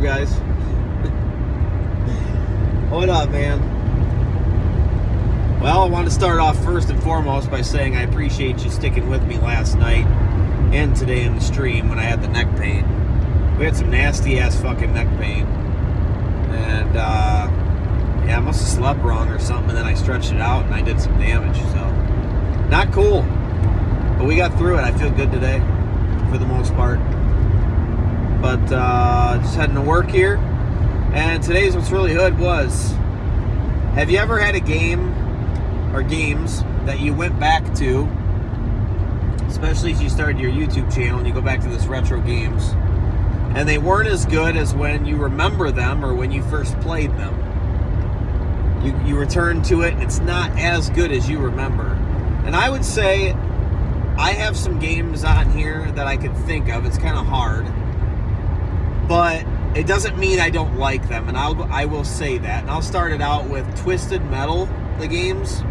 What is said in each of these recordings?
up, guys? What up, man? Well, I want to start off first and foremost by saying I appreciate you sticking with me last night and today in the stream when I had the neck pain. We had some nasty-ass fucking neck pain. And, yeah, I must have slept wrong or something, and then I stretched it out and I did some damage, so. Not cool. But we got through it. I feel good today, for the most part. But just heading to work here. And today's what's really good was, have you ever had a game or games that you went back to, especially if you started your YouTube channel and you go back to this retro games, and they weren't as good as when you remember them or when you first played them? You return to it and it's not as good as you remember. And I would say I have some games on here that I could think of. It's kind of hard. But it doesn't mean I don't like them, and I will say that. And I'll start it out with Twisted Metal, the games.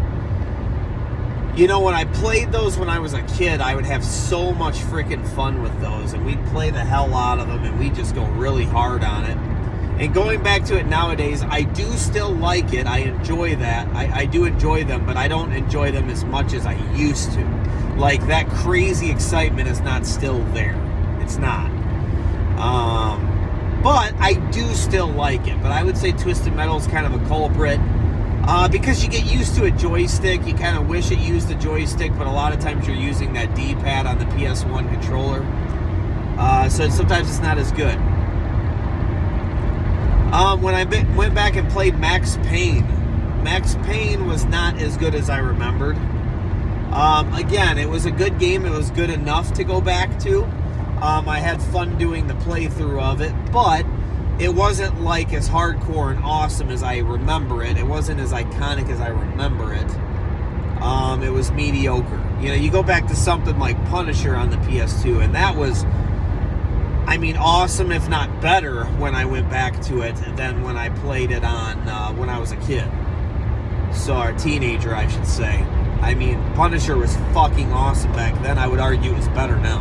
You know, when I played those when I was a kid, I would have so much freaking fun with those, and we'd play the hell out of them, and we'd just go really hard on it. And going back to it nowadays, I do still like it. I enjoy that. I do enjoy them, but I don't enjoy them as much as I used to. Like, that crazy excitement is not still there. It's not. But I do still like it. But I would say Twisted Metal is kind of a culprit. Because you get used to a joystick. You kind of wish it used a joystick, but a lot of times you're using that D-pad on the PS1 controller. So sometimes it's not as good. When I went back and played Max Payne, Max Payne was not as good as I remembered. Again, it was a good game. It was good enough to go back to. I had fun doing the playthrough of it, but it wasn't like as hardcore and awesome as I remember it. It wasn't as iconic as I remember it. It was mediocre. You know, you go back to something like Punisher on the PS2, and that was, I mean, awesome, if not better, when I went back to it than when I played it on when I was a kid. So, a teenager, I should say. I mean, Punisher was fucking awesome back then. I would argue it's better now.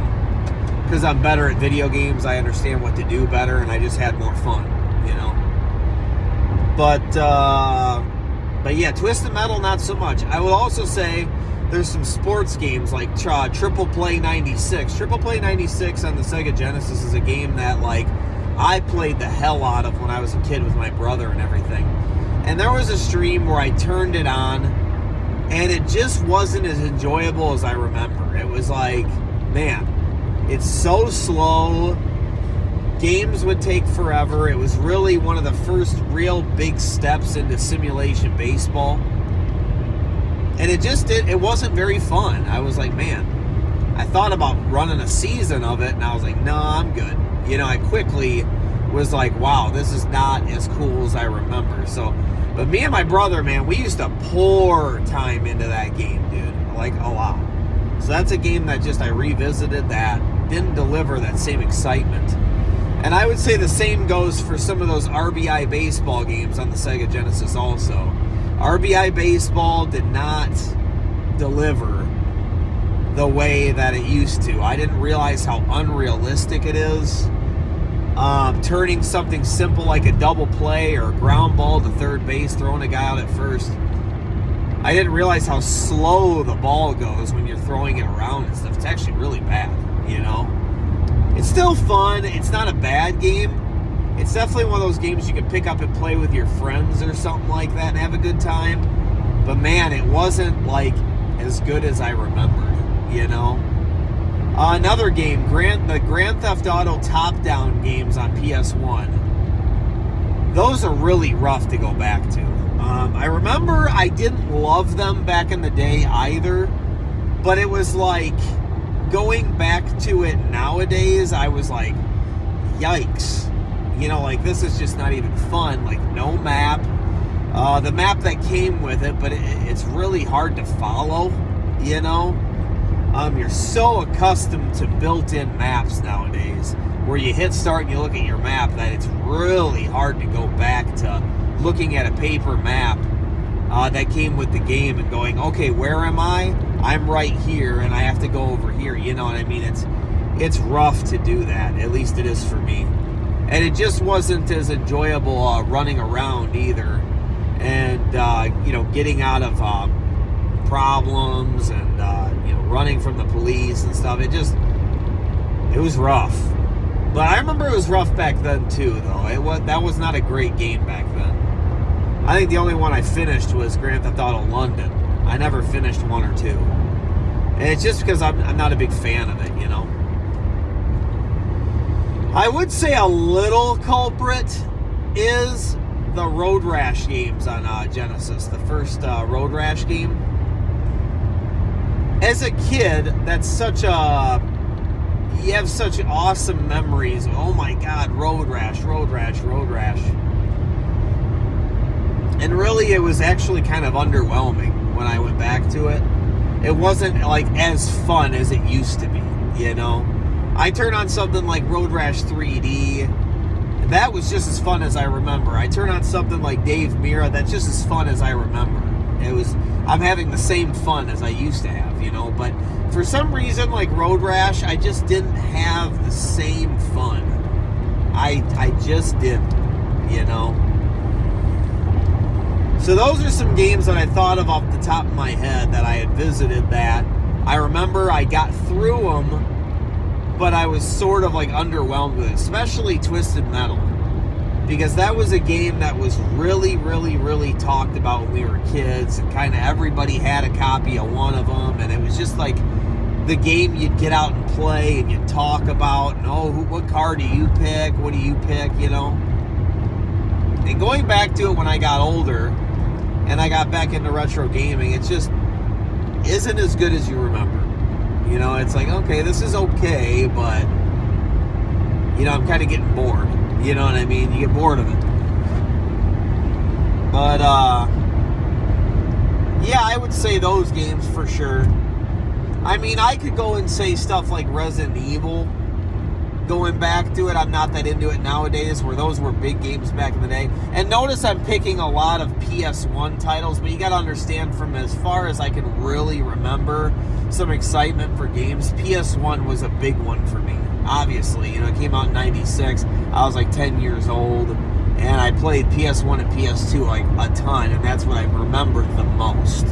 Because I'm better at video games, I understand what to do better, and I just had more fun, you know. But yeah, Twisted Metal, not so much. I will also say there's some sports games like Triple Play 96. Triple Play 96 on the Sega Genesis is a game that, like, I played the hell out of when I was a kid with my brother and everything. And there was a stream where I turned it on, and it just wasn't as enjoyable as I remember. It was like, man, it's so slow. Games would take forever. It was really one of the first real big steps into simulation baseball. And it wasn't very fun. I was like, man, I thought about running a season of it, and I was like, no, I'm good. You know, I quickly was like, wow, this is not as cool as I remember. So, but me and my brother, man, we used to pour time into that game, dude. Like, a lot. So that's a game that just I revisited that didn't deliver that same excitement. And I would say the same goes for some of those RBI baseball games on the Sega Genesis also. RBI baseball did not deliver the way that it used to. I didn't realize how unrealistic it is. Turning something simple like a double play or a ground ball to third base, throwing a guy out at first. I didn't realize how slow the ball goes when you're throwing it around and stuff. It's actually really bad, you know? It's still fun. It's not a bad game. It's definitely one of those games you can pick up and play with your friends or something like that and have a good time. But man, it wasn't like as good as I remembered, you know? Another game, the Grand Theft Auto top-down games on PS1. Those are really rough to go back to. I remember I didn't love them back in the day either, but it was like going back to it nowadays, I was like, yikes. You know, like, this is just not even fun. Like, no map. The map that came with it, but it's really hard to follow, you know? You're so accustomed to built-in maps nowadays, where you hit start and you look at your map, that it's really hard to go back to looking at a paper map that came with the game and going, okay, where am I? I'm right here, and I have to go over here. You know what I mean? It's rough to do that. At least it is for me. And it just wasn't as enjoyable running around either. And, getting out of problems and, running from the police and stuff. It was rough. But I remember it was rough back then too, though. That was not a great game back then. I think the only one I finished was Grand Theft Auto London. I never finished 1 or 2. And it's just because I'm not a big fan of it, I would say a little culprit is the Road Rash games on Genesis. The first Road Rash game. As a kid, you have such awesome memories. Oh my God, Road Rash. And really, it was actually kind of underwhelming when I went back to it. It wasn't like as fun as it used to be, I turn on something like Road Rash 3D. That was just as fun as I remember. I turn on something like Dave Mirra. That's just as fun as I remember. I'm having the same fun as I used to have, But for some reason, like Road Rash, I just didn't have the same fun. I just didn't, So those are some games that I thought of off the top of my head that I had visited that I remember I got through them, but I was sort of like underwhelmed with it, especially Twisted Metal. Because that was a game that was really, really, really talked about when we were kids, and kind of everybody had a copy of one of them, and it was just like the game you'd get out and play, and you'd talk about, and what car do you pick, what do you pick, And going back to it when I got older, and I got back into retro gaming, it just isn't as good as you remember. It's like, okay, this is okay, but, I'm kind of getting bored. You know what I mean? You get bored of it. But, yeah, I would say those games for sure. I mean, I could go and say stuff like Resident Evil. Going back to it, I'm not that into it nowadays, where those were big games back in the day. And notice I'm picking a lot of PS1 titles, but you got to understand, from as far as I can really remember some excitement for games, PS1 was a big one for me. Obviously, it came out in 96. I was like 10 years old, and I played PS1 and PS2 like a ton, and that's what I remembered the most,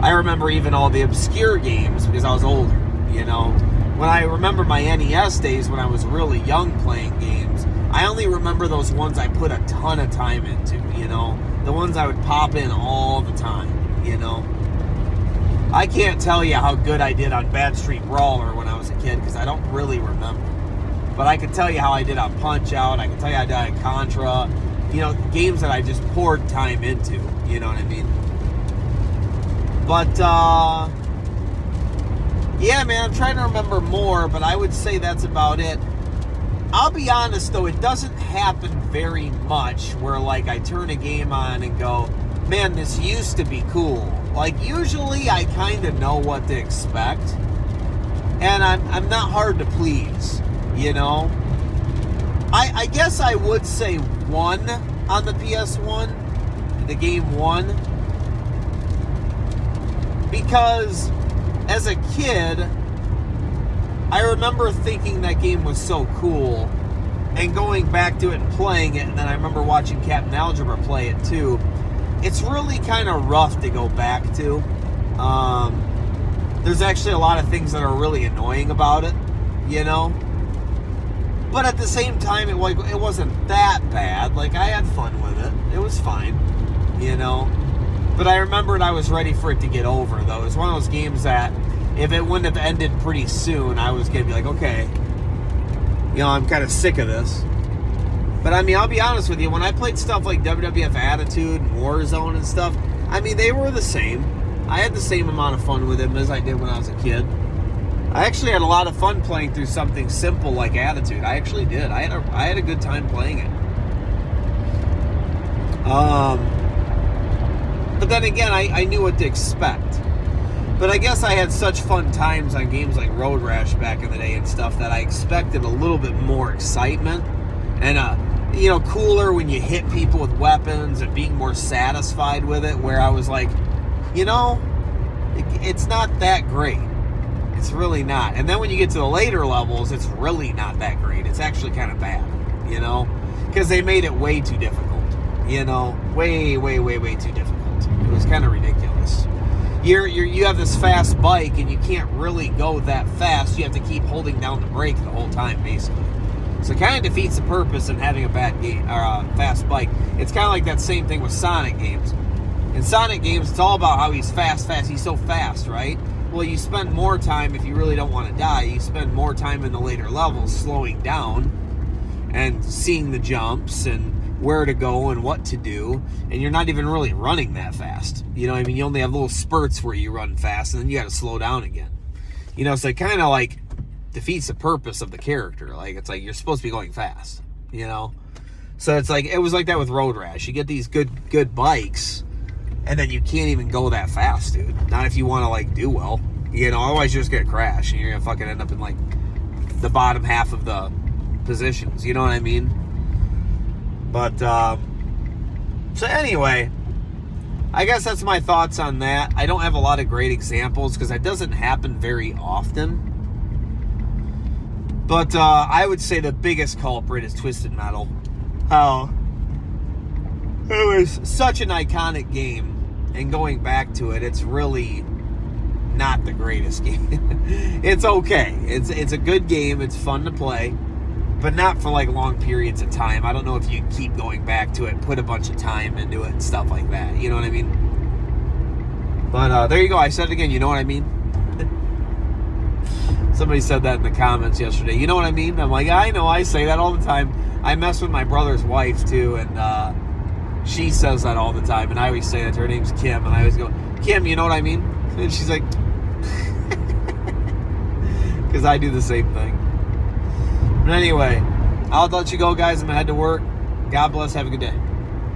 I remember even all the obscure games because I was older, When I remember my NES days when I was really young playing games, I only remember those ones I put a ton of time into, the ones I would pop in all the time, I can't tell you how good I did on Bad Street Brawler when I was a kid because I don't really remember. But I can tell you how I did on Punch-Out. I can tell you how I did on Contra. Games that I just poured time into. You know what I mean? But, yeah, man, I'm trying to remember more, but I would say that's about it. I'll be honest, though, it doesn't happen very much where, like, I turn a game on and go, man, this used to be cool. Like, usually I kind of know what to expect. And I'm not hard to please, I guess I would say 1 on the PS1, the game 1. Because as a kid, I remember thinking that game was so cool and going back to it and playing it, and then I remember watching Captain Algebra play it too. It's really kind of rough to go back to. There's actually a lot of things that are really annoying about it, But at the same time, it wasn't that bad. Like, I had fun with it. It was fine, But I remembered I was ready for it to get over, though. It was one of those games that if it wouldn't have ended pretty soon, I was going to be like, okay, I'm kind of sick of this. But, I mean, I'll be honest with you, when I played stuff like WWF Attitude and Warzone and stuff, I mean, they were the same. I had the same amount of fun with them as I did when I was a kid. I actually had a lot of fun playing through something simple like Attitude. I actually did. I had a good time playing it. But then again, I knew what to expect. But I guess I had such fun times on games like Road Rash back in the day and stuff that I expected a little bit more excitement. And, cooler when you hit people with weapons and being more satisfied with it, where I was like, it's not that great. It's really not. And then when you get to the later levels, it's really not that great. It's actually kind of bad, you know, because they made it way too difficult, you know, way too difficult. It was kind of ridiculous. You have this fast bike and you can't really go that fast. You have to keep holding down the brake the whole time, basically. So it kind of defeats the purpose in having a bad game or a fast bike. It's kind of like that same thing with Sonic games. In Sonic games, it's all about how he's fast. He's so fast, right? Well, you spend more time, if you really don't want to die, you spend more time in the later levels slowing down and seeing the jumps and where to go and what to do. And you're not even really running that fast. You know what I mean? You only have little spurts where you run fast and then you got to slow down again. You know, so it kind of like defeats the purpose of the character. Like, it's like you're supposed to be going fast, you know? So it's like, it was like that with Road Rash. You get these good bikes, and then you can't even go that fast, dude. Not if you want to, like, do well. You know, otherwise you're just going to crash, and you're going to fucking end up in, like, the bottom half of the positions. You know what I mean? But, so anyway, I guess that's my thoughts on that. I don't have a lot of great examples, because that doesn't happen very often. But I would say the biggest culprit is Twisted Metal. How it was such an iconic game, and going back to it, it's really not the greatest game. It's okay. It's a good game. It's fun to play, but not for like long periods of time. I don't know if you keep going back to it, put a bunch of time into it and stuff like that. You know what I mean? But there you go. I said it again. You know what I mean? Somebody said that in the comments yesterday. You know what I mean? I'm like, I know, I say that all the time. I mess with my brother's wife, too, and she says that all the time, and I always say that to her. Name's Kim, and I always go, Kim, you know what I mean? And she's like, because I do the same thing. But anyway, I'll let you go, guys. I'm going to head to work. God bless. Have a good day.